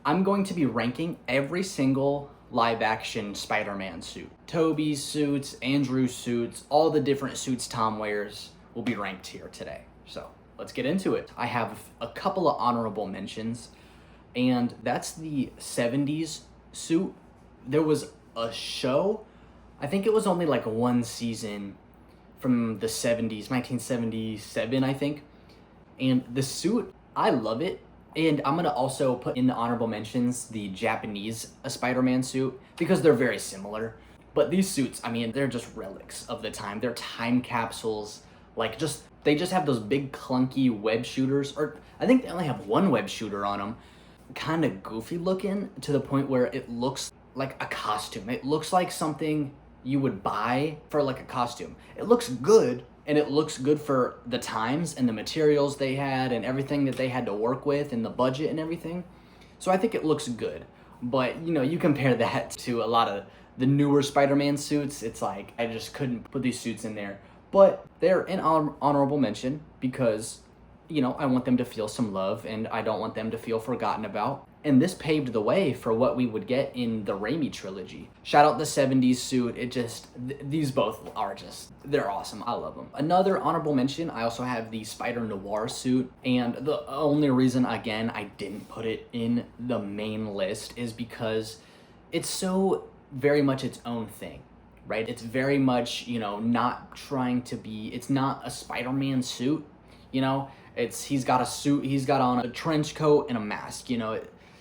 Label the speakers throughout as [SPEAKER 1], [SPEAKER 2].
[SPEAKER 1] I'm going to be ranking every single live action Spider-Man suit. Tobey's suits, Andrew's suits, all the different suits Tom wears will be ranked here today. So let's get into it. I have a couple of honorable mentions, and that's the 70s suit. There was a show, I think it was only like one season from the 70s, 1977, I think. And the suit, I love it. And I'm gonna also put in the honorable mentions the Japanese Spider-Man suit because they're very similar. But these suits, I mean, they're just relics of the time. They're time capsules. Like they just have those big clunky web shooters, or I think they only have one web shooter on them. Kind of goofy looking to the point where it looks like a costume. It looks like something you would buy for like a costume. It looks good, and it looks good for the times and the materials they had and everything that they had to work with and the budget and everything. So I think it looks good. But you compare that to a lot of the newer Spider-Man suits, it's like I just couldn't put these suits in there. But they're an honorable mention because I want them to feel some love and I don't want them to feel forgotten about. And this paved the way for what we would get in the Raimi trilogy. Shout out the 70s suit. These both are they're awesome. I love them. Another honorable mention, I also have the Spider Noir suit. And the only reason, again, I didn't put it in the main list is because it's so very much its own thing, right? It's very much, not trying to be, it's not a Spider-Man suit, he's got a suit, he's got on a trench coat and a mask,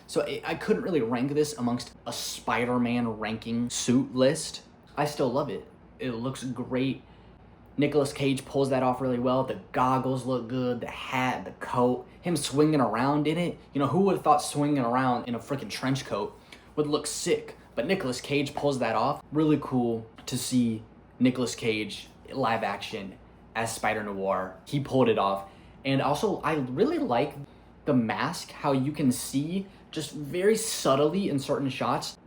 [SPEAKER 1] So I couldn't really rank this amongst a Spider-Man ranking suit list. I still love it. It looks great. Nicolas Cage pulls that off really well. The goggles look good, the hat, the coat, him swinging around in it. Who would have thought swinging around in a freaking trench coat would look sick? But Nicolas Cage pulls that off. Really cool to see Nicolas Cage live action as Spider Noir. He pulled it off. And also, I really like the mask, how you can see just very subtly in certain shots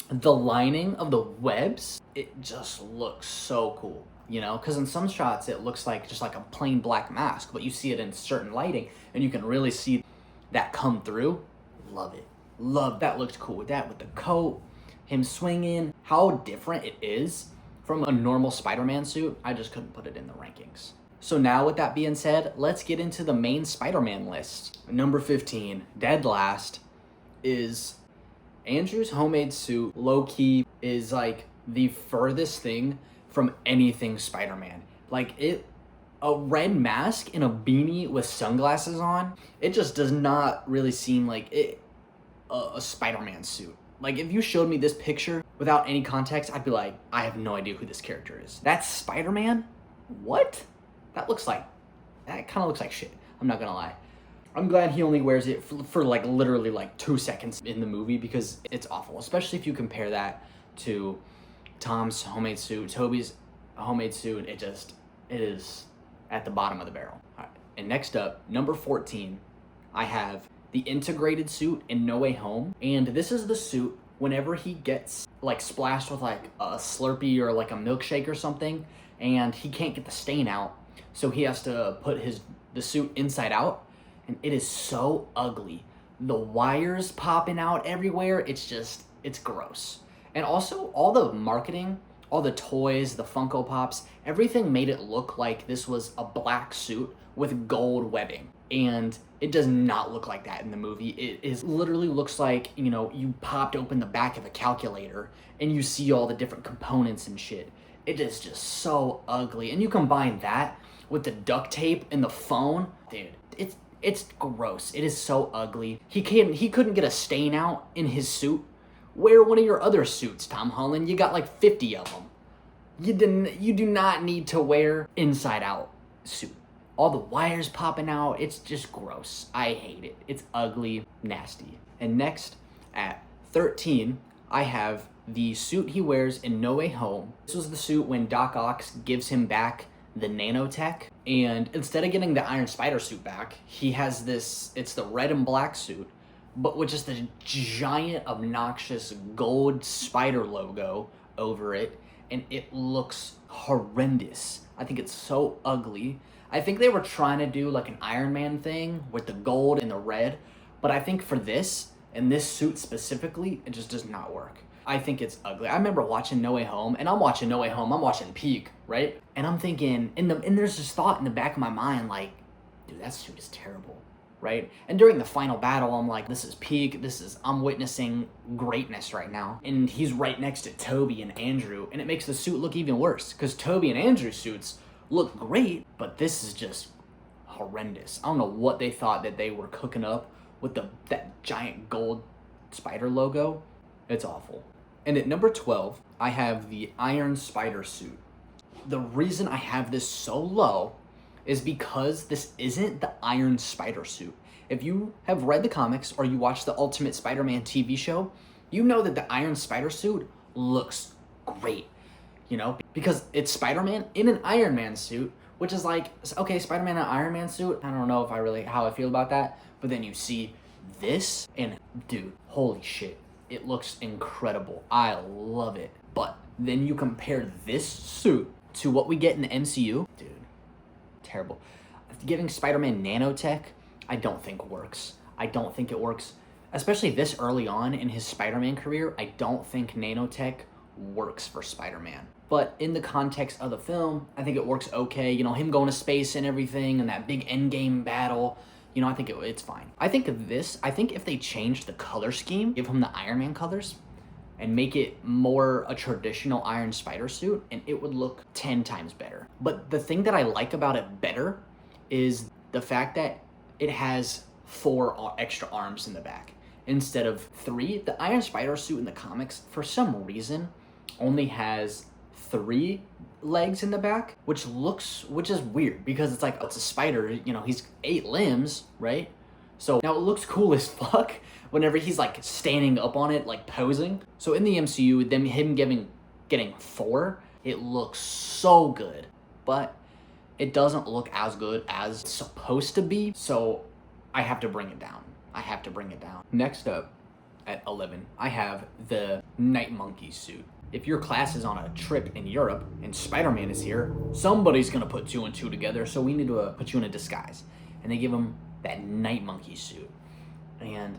[SPEAKER 1] the lining of the webs. It just looks so cool, because in some shots it looks like just like a plain black mask, but you see it in certain lighting and you can really see that come through. Love it. Love that. Looked cool with that, with the coat, him swinging, how different it is from a normal Spider-Man suit. I just couldn't put it in the rankings. So now with that being said, let's get into the main Spider-Man list. Number 15, dead last, is Andrew's homemade suit. Low-key is like the furthest thing from anything Spider-Man. A red mask and a beanie with sunglasses on, it just does not really seem like a Spider-Man suit. Like, if you showed me this picture without any context, I'd be like, I have no idea who this character is. That's Spider-Man? What? That kind of looks like shit. I'm not gonna lie. I'm glad he only wears it for like literally like 2 seconds in the movie because it's awful, especially if you compare that to Tom's homemade suit, Tobey's homemade suit. It is at the bottom of the barrel. All right. And next up, number 14, I have the integrated suit in No Way Home. And this is the suit whenever he gets like splashed with like a Slurpee or like a milkshake or something, and he can't get the stain out. So he has to put the suit inside out, and it is so ugly. The wires popping out everywhere. It's gross. And also all the marketing, all the toys, the Funko Pops, everything made it look like this was a black suit with gold webbing. And it does not look like that in the movie. It literally looks like, you popped open the back of a calculator and you see all the different components and shit. It is just so ugly. And you combine that with the duct tape and the phone, dude, it's gross. It is so ugly. He couldn't get a stain out in his suit. Wear one of your other suits, Tom Holland. You got like 50 of them. You do not need to wear inside out suit. All the wires popping out, it's just gross. I hate it. It's ugly, nasty. And next, at 13, I have the suit he wears in No Way Home. This was the suit when Doc Ock gives him back the nanotech, and instead of getting the Iron Spider suit back, he has it's the red and black suit, but with just the giant obnoxious gold spider logo over it, and it looks horrendous. I think it's so ugly. I think they were trying to do like an Iron Man thing with the gold and the red, but I think for this, And this suit specifically, it just does not work. I think it's ugly. I remember watching No Way Home, and I'm watching No Way Home, I'm watching Peak, right? And I'm thinking, and there's this thought in the back of my mind, like, dude, that suit is terrible, right? And during the final battle, I'm like, this is Peak, I'm witnessing greatness right now. And he's right next to Toby and Andrew, and it makes the suit look even worse, because Toby and Andrew's suits look great, but this is just horrendous. I don't know what they thought that they were cooking up with that giant gold spider logo. It's awful. And at number 12, I have the Iron Spider suit. The reason I have this so low is because this isn't the Iron Spider suit. If you have read the comics or you watch the Ultimate Spider-Man TV show, you know that the Iron Spider suit looks great, you know, because it's Spider-Man in an Iron Man suit, which is like, okay, Spider-Man in an Iron Man suit, I don't know how I feel about that, but then you see this, and dude, holy shit, it looks incredible. I love it. But then you compare this suit to what we get in the MCU, dude, terrible. Giving Spider-Man nanotech, I don't think works. I don't think it works, especially this early on in his Spider-Man career. I don't think nanotech works for Spider-Man. But in the context of the film, I think it works okay. You know, him going to space and everything, and that big endgame battle, you know, I think it's fine. I think if they changed the color scheme, give him the Iron Man colors, and make it more a traditional Iron Spider suit, and it would look 10 times better. But the thing that I like about it better is the fact that it has 4 extra arms in the back instead of 3. The Iron Spider suit in the comics, for some reason, only has 3 legs in the back, which is weird because it's like, it's a spider, you know, he's 8 limbs, right? So now it looks cool as fuck whenever he's like standing up on it, like posing. So in the MCU, him getting 4, it looks so good, but it doesn't look as good as it's supposed to be. So I have to bring it down. Next up at 11, I have the Night Monkey suit. If your class is on a trip in Europe and Spider-Man is here, somebody's gonna put 2 and 2 together, so we need to put you in a disguise. And they give him that Night Monkey suit. And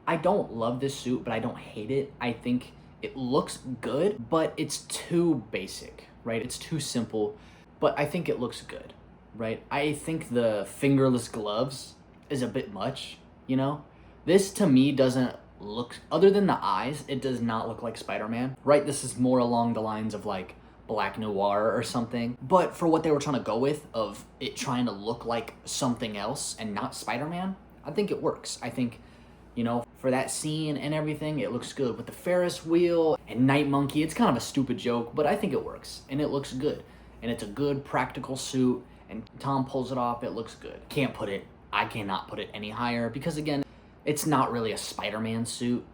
[SPEAKER 1] I don't love this suit, but I don't hate it. I think it looks good, but it's too basic, right? It's too simple, but I think it looks good, right? I think the fingerless gloves is a bit much, you know? This to me doesn't look, other than the eyes, it does not look like Spider-Man, right? This is more along the lines of like Black Noir or something. But for what they were trying to go with, of it trying to look like something else and not Spider-Man, I think it works. I think, you know, for that scene and everything, it looks good. With the Ferris wheel and Night Monkey, it's kind of a stupid joke, but I think it works and it looks good. And it's a good practical suit, and Tom pulls it off, it looks good. I cannot put it any higher because, again, it's not really a Spider-Man suit,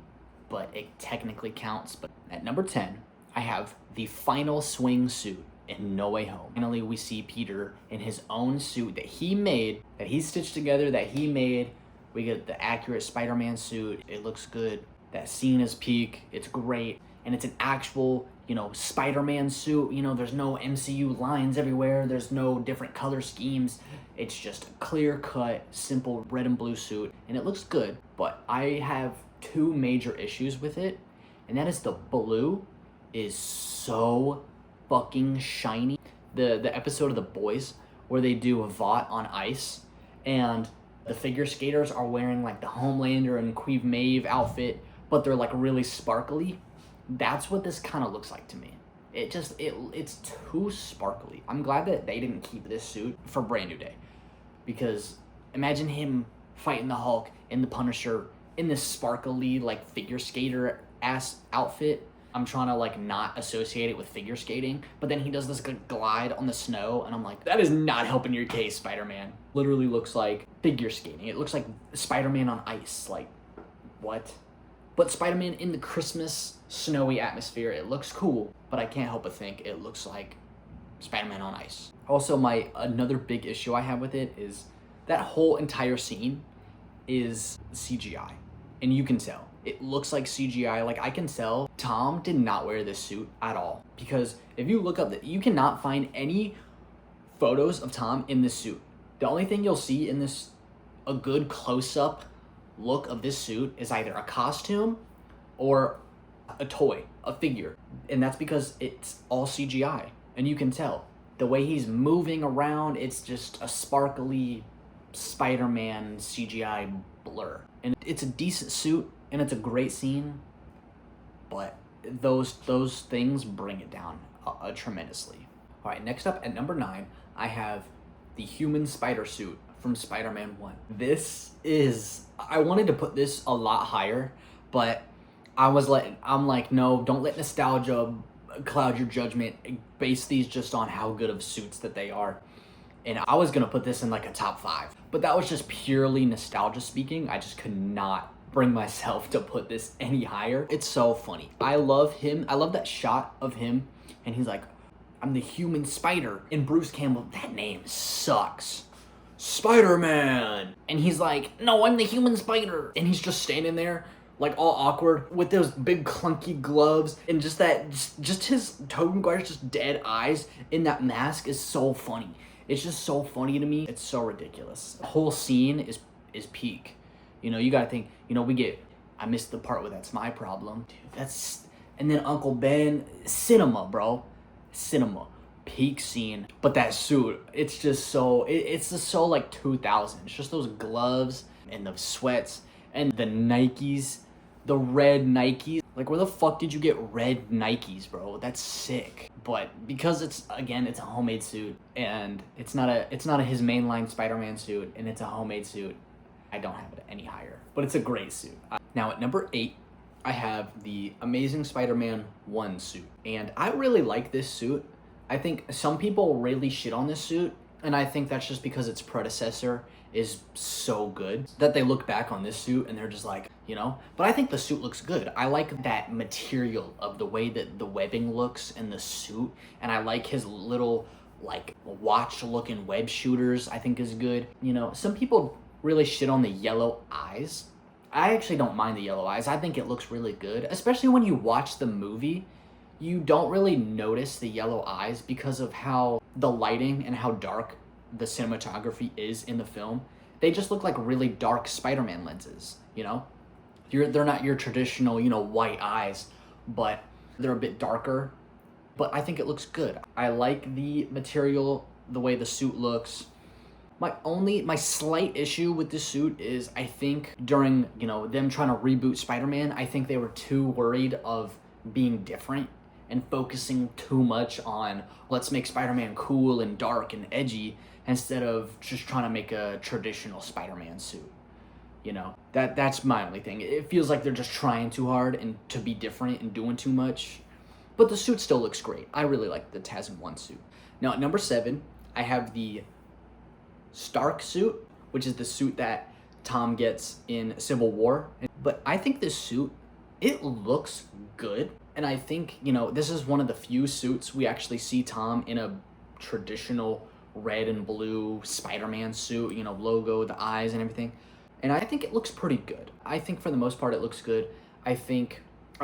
[SPEAKER 1] but it technically counts. But at number 10, I have the final swing suit in No Way Home. Finally, we see Peter in his own suit that he made, that he stitched together, that he made. We get the accurate Spider-Man suit. It looks good. That scene is peak. It's great. And it's an actual, you know, Spider-Man suit. You know, there's no MCU lines everywhere. There's no different color schemes. It's just a clear-cut, simple red and blue suit. And it looks good. But I have 2 major issues with it. And that is the blue is so fucking shiny. The episode of The Boys where they do a Vought on ice, and the figure skaters are wearing like the Homelander and Queen Maeve outfit, but they're like really sparkly. That's what this kind of looks like to me. It's too sparkly. I'm glad that they didn't keep this suit for Brand New Day, because imagine him fighting the Hulk and the Punisher in this sparkly like figure skater ass outfit. I'm trying to like not associate it with figure skating, but then he does this glide on the snow, and I'm like, that is not helping your case, Spider-Man. Literally looks like figure skating. It looks like Spider-Man on ice. Like, what? But Spider-Man in the Christmas snowy atmosphere, it looks cool, but I can't help but think it looks like Spider-Man on ice. Also, another big issue I have with it is that whole entire scene is CGI, and you can tell. It looks like CGI. Like, I can tell Tom did not wear this suit at all, because if you look up, you cannot find any photos of Tom in this suit. The only thing you'll see in this, a good close-up look of this suit is either a costume or a toy, a figure. And that's because it's all CGI. And you can tell. The way he's moving around, it's just a sparkly Spider-Man CGI blur. And it's a decent suit, and it's a great scene, but those things bring it down tremendously. All right, next up at number 9, I have the human spider suit from Spider-Man 1. I wanted to put this a lot higher, but I'm like, no, don't let nostalgia cloud your judgment. Base these just on how good of suits that they are. And I was gonna put this in like a top 5, but that was just purely nostalgia speaking. I just could not bring myself to put this any higher. It's so funny. I love him. I love that shot of him, and he's like, I'm the human spider. And Bruce Campbell, that name sucks. Spider-Man. And he's like, no, I'm the human spider. And he's just standing there, like all awkward with those big clunky gloves, and just his Tobey Maguire's just dead eyes in that mask is so funny. It's just so funny to me. It's so ridiculous. The whole scene is peak. You know, you gotta think, you know, I missed the part where that's my problem. Dude, and then Uncle Ben, cinema, bro. Cinema. Peak scene. But that suit, it's just so, it's just so like 2000. It's just those gloves and the sweats and the Nikes, the red Nikes. Like, where the fuck did you get red Nikes, bro? That's sick. But because it's a homemade suit, and it's not a his mainline Spider-Man suit, and it's a homemade suit, I don't have it any higher. But it's a great suit. Now at number 8, I have the Amazing Spider-Man 1 suit. And I really like this suit. I think some people really shit on this suit, and I think that's just because its predecessor is so good that they look back on this suit and they're just like, you know, but I think the suit looks good. I like that material of the way that the webbing looks in the suit, and I like his little like watch looking web shooters. I think is good. You know, some people really shit on the yellow eyes. I actually don't mind the yellow eyes. I think it looks really good, especially when you watch the movie. You don't really notice the yellow eyes because of how the lighting and how dark the cinematography is in the film. They just look like really dark Spider-Man lenses, you know? They're not your traditional, you know, white eyes, but they're a bit darker. But I think it looks good. I like the material, the way the suit looks. My slight issue with this suit is I think during, you know, them trying to reboot Spider-Man, I think they were too worried of being different and focusing too much on let's make Spider-Man cool and dark and edgy instead of just trying to make a traditional Spider-Man suit. You know, that's my only thing. It feels like they're just trying too hard and to be different and doing too much. But the suit still looks great. I really like the TASM 1 suit. Now at number 7, I have the Stark suit, which is the suit that Tom gets in Civil War. But I think this suit, it looks good. And I think, you know, this is one of the few suits we actually see Tom in a traditional red and blue Spider-Man suit, you know, logo, the eyes and everything. And I think it looks pretty good. I think for the most part it looks good. I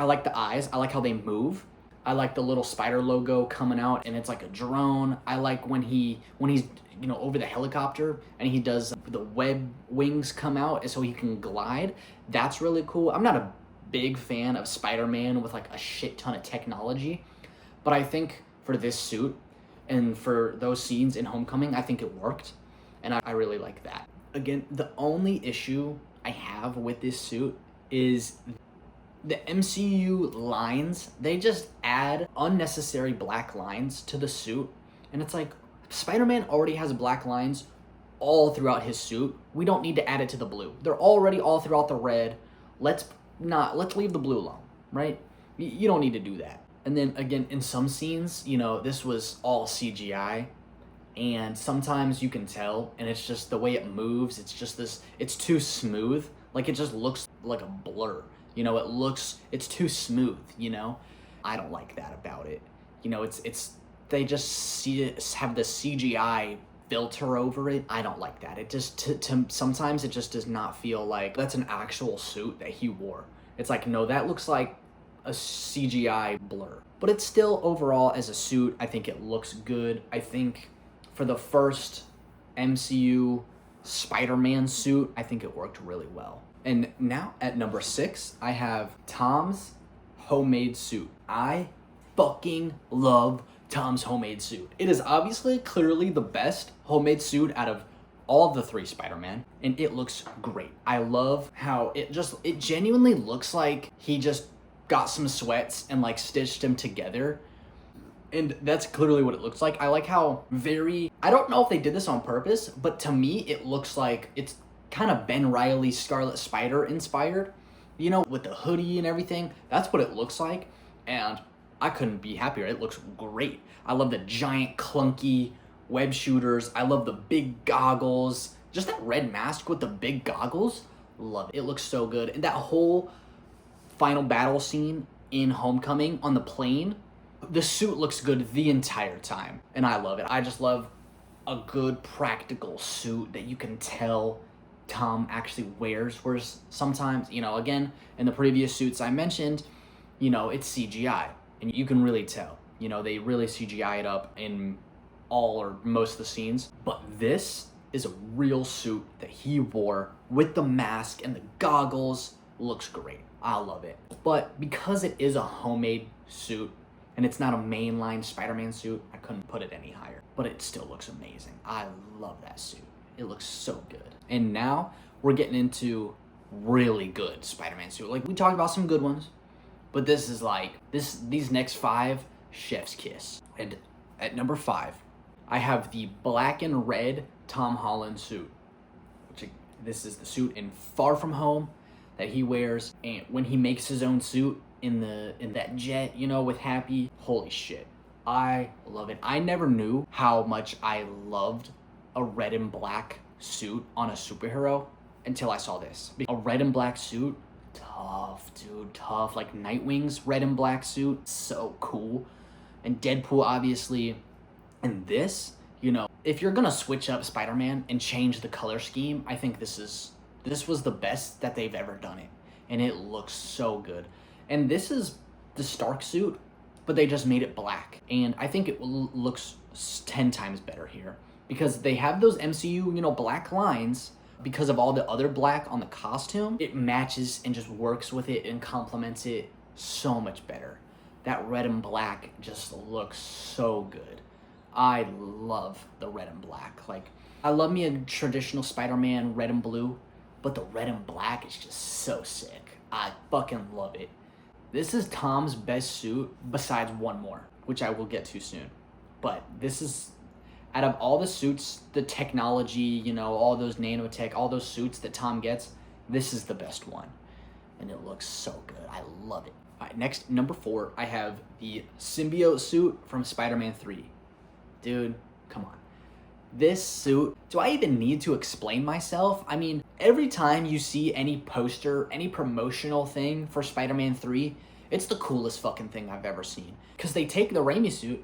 [SPEAKER 1] like the eyes. I like how they move. I like the little spider logo coming out and it's like a drone. I like when he's, you know, over the helicopter and he does the web wings come out so he can glide. That's really cool. I'm not a big fan of Spider-Man with like a shit ton of technology, but I think for this suit and for those scenes in Homecoming, I think it worked, and I really like that. Again, the only issue I have with this suit is the MCU lines. They just add unnecessary black lines to the suit, and it's like, Spider-Man already has black lines all throughout his suit. We don't need to add it to the blue. They're already all throughout the red. Let's leave the blue alone, right? You don't need to do that. And then again, in some scenes, you know, this was all CGI, and sometimes you can tell, and it's just the way it moves, it's too smooth. Like, it just looks like a blur, you know, it's too smooth, you know? I don't like that about it. You know, they just have the CGI filter over it. I don't like that. It just, sometimes it just does not feel like that's an actual suit that he wore. It's like, no, that looks like a CGI blur. But it's still, overall, as a suit, I think it looks good. I think for the first MCU Spider-Man suit, I think it worked really well. And now at number 6, I have Tom's homemade suit. I fucking love Tom's homemade suit. It is obviously clearly the best homemade suit out of all of the 3 Spider-Man, and it looks great. I love how it genuinely looks like he just got some sweats and like stitched them together. And that's clearly what it looks like. I like how I don't know if they did this on purpose, but to me, it looks like it's kind of Ben Reilly Scarlet Spider inspired, you know, with the hoodie and everything. That's what it looks like. And I couldn't be happier. It looks great. I love the giant clunky web shooters. I love the big goggles. Just that red mask with the big goggles. Love it. It looks so good. And that whole final battle scene in Homecoming on the plane, the suit looks good the entire time. And I love it. I just love a good practical suit that you can tell Tom actually wears. Whereas sometimes, you know, again, in the previous suits I mentioned, you know, it's CGI. And you can really tell. You know, they really CGI it up in all or most of the scenes. But this is a real suit that he wore with the mask and the goggles. Looks great. I love it. But because it is a homemade suit and it's not a mainline Spider-Man suit, I couldn't put it any higher. But it still looks amazing. I love that suit. It looks so good. And now we're getting into really good Spider-Man suit. Like, we talked about some good ones, but this is like, these next 5, chef's kiss. And at number 5, I have the black and red Tom Holland suit. This is the suit in Far From Home that he wears, and when he makes his own suit in that jet, you know, with Happy. Holy shit. I love it. I never knew how much I loved a red and black suit on a superhero until I saw this. A red and black suit, tough, dude, tough. Like Nightwing's red and black suit, so cool. And Deadpool, obviously. And this, you know, if you're gonna switch up Spider-Man and change the color scheme, I think this was the best that they've ever done it. And it looks so good. And this is the Stark suit, but they just made it black. And I think it looks 10 times better here. Because they have those MCU, you know, black lines. Because of all the other black on the costume, it matches and just works with it and complements it so much better. That red and black just looks so good. I love the red and black. Like, I love me a traditional Spider-Man red and blue, but the red and black is just so sick. I fucking love it. This is Tom's best suit besides one more, which I will get to soon. But this is, out of all the suits, the technology, you know, all those nanotech, all those suits that Tom gets, this is the best one. And it looks so good. I love it. All right, next, number 4, I have the symbiote suit from Spider-Man 3. Dude, come on. This suit, do I even need to explain myself? I mean, every time you see any poster, any promotional thing for Spider-Man 3, it's the coolest fucking thing I've ever seen. Because they take the Raimi suit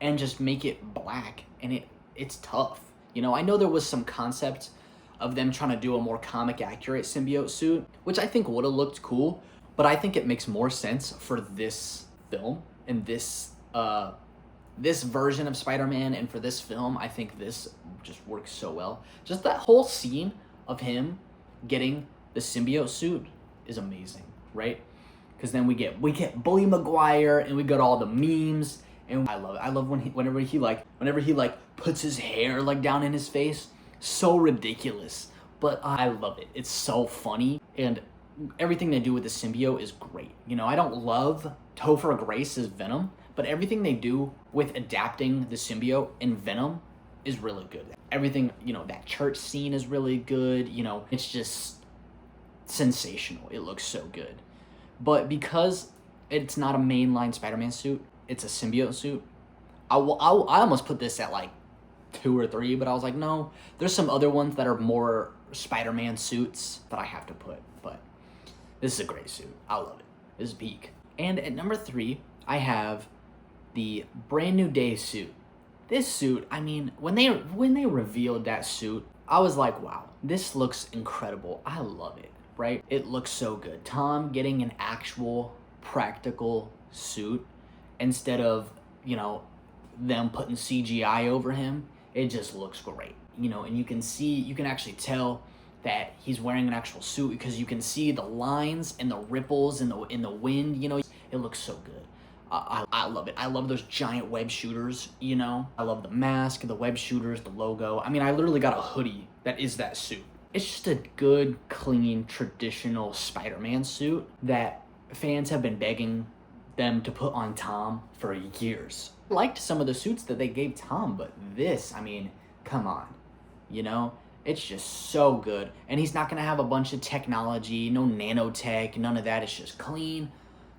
[SPEAKER 1] and just make it black, and it's tough. You know, I know there was some concept of them trying to do a more comic accurate symbiote suit, which I think would have looked cool, but I think it makes more sense for this film and this version of Spider-Man, and for this film, I think this just works so well. Just that whole scene of him getting the symbiote suit is amazing, right? Because then we get Bully Maguire, and we got all the memes, and I love it. I love whenever he puts his hair like down in his face. So ridiculous, but I love it. It's so funny, and everything they do with the symbiote is great. You know, I don't love Topher Grace's Venom, but everything they do with adapting the symbiote in Venom is really good. Everything, you know, that church scene is really good. You know, it's just sensational. It looks so good. But because it's not a mainline Spider-Man suit, it's a symbiote suit, I almost put this at like 2 or 3, but I was like, no, there's some other ones that are more Spider-Man suits that I have to put. But this is a great suit. I love it. This is peak. And at number 3, I have the Brand New Day suit. This suit, I mean, when they revealed that suit, I was like, wow, this looks incredible. I love it, right? It looks so good. Tom getting an actual practical suit instead of, you know, them putting CGI over him. It just looks great, you know, and you can actually tell that he's wearing an actual suit, because you can see the lines and the ripples in the wind, you know. It looks so good. I love it. I love those giant web shooters, you know. I love the mask, the web shooters, the logo. I mean, I literally got a hoodie that is that suit. It's just a good, clean, traditional Spider-Man suit that fans have been begging them to put on Tom for years. I liked some of the suits that they gave Tom, but this, I mean, come on, you know? It's just so good. And he's not gonna have a bunch of technology, no nanotech, none of that. It's just clean,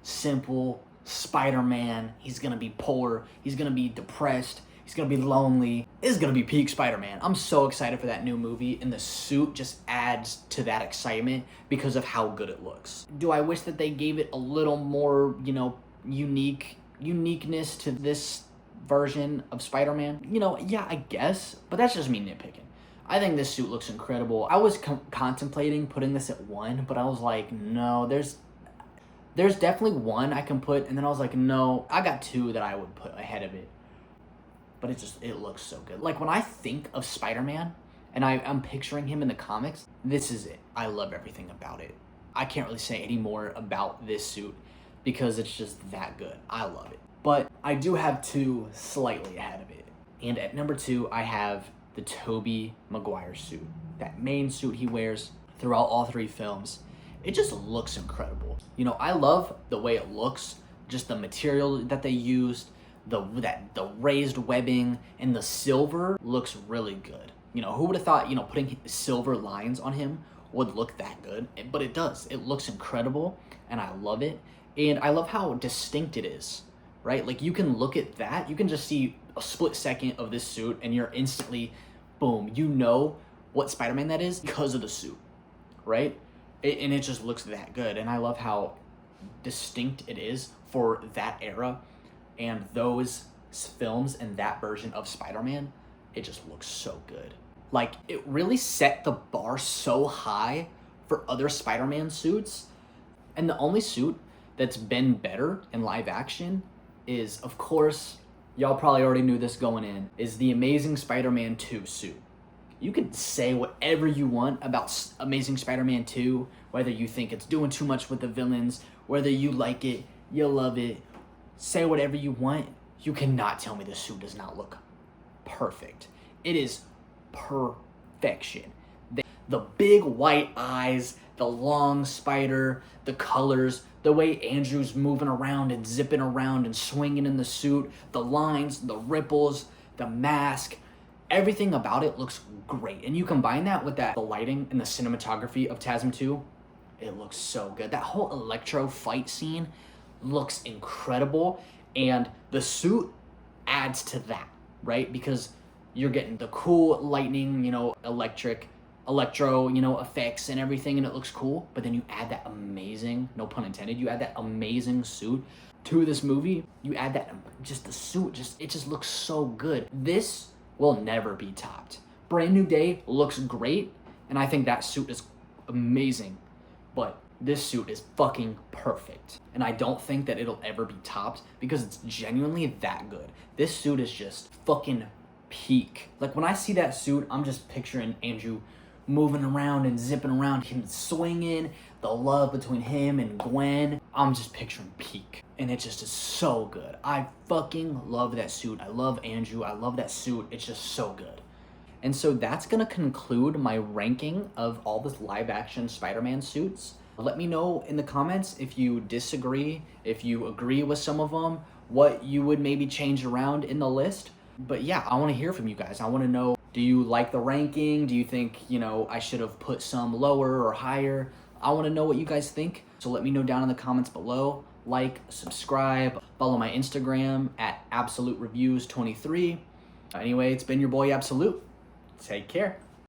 [SPEAKER 1] simple Spider-Man. He's gonna be poor, he's gonna be depressed, he's gonna be lonely. This is gonna be peak Spider-Man. I'm so excited for that new movie, and the suit just adds to that excitement because of how good it looks. Do I wish that they gave it a little more, you know, uniqueness to this version of Spider-Man? You know, yeah, I guess, but that's just me nitpicking. I think this suit looks incredible. I was contemplating putting this at 1, but I was like, no, there's definitely 1 I can put, and then I was like, no, I got 2 that I would put ahead of it. But it looks so good. Like, when I think of Spider-Man, and I'm picturing him in the comics, this is it. I love everything about it. I can't really say any more about this suit because it's just that good. I love it. But I do have 2 slightly ahead of it. And at number 2, I have the Tobey Maguire suit. That main suit he wears throughout all 3 films. It just looks incredible. You know, I love the way it looks, just the material that they used, the raised webbing, and the silver looks really good. You know, who would have thought, you know, putting silver lines on him would look that good? But it does. It looks incredible, and I love it. And I love how distinct it is, right? Like, you can look at that, you can just see a split second of this suit, and you're instantly, boom, you know what Spider-Man that is because of the suit, right? And it just looks that good. And I love how distinct it is for that era and those films and that version of Spider-Man. It just looks so good. Like, it really set the bar so high for other Spider-Man suits. And the only suit that's been better in live action is, of course, y'all probably already knew this going in, is the Amazing Spider-Man 2 suit. You could say whatever you want about Amazing Spider-Man 2, whether you think it's doing too much with the villains, whether you like it, you love it, say whatever you want. You cannot tell me the suit does not look perfect. It is perfection. The big white eyes, the long spider, the colors, the way Andrew's moving around and zipping around and swinging in the suit, the lines, the ripples, the mask, everything about it looks great. And you combine that with the lighting and the cinematography of TASM 2, it looks so good. That whole Electro fight scene looks incredible, and the suit adds to that, right? Because you're getting the cool lightning, you know, electro, you know, effects and everything, and it looks cool. But then you add that amazing, no pun intended, you add that amazing suit to this movie. You add that, just the suit, it just looks so good. This will never be topped. Brand New Day looks great, and I think that suit is amazing, but this suit is fucking perfect. And I don't think that it'll ever be topped because it's genuinely that good. This suit is just fucking peak. Like, when I see that suit, I'm just picturing Andrew moving around and zipping around, him swinging, the love between him and Gwen. I'm just picturing peak. And it just is so good. I fucking love that suit. I love Andrew. I love that suit. It's just so good. And so that's gonna conclude my ranking of all the live action Spider-Man suits. Let me know in the comments if you disagree, if you agree with some of them, what you would maybe change around in the list. But yeah, I want to hear from you guys. I want to know, do you like the ranking? Do you think, you know, I should have put some lower or higher? I want to know what you guys think. So let me know down in the comments below. Like, subscribe, follow my Instagram at AbsoluteReviews23. Anyway, it's been your boy Absolute. Take care.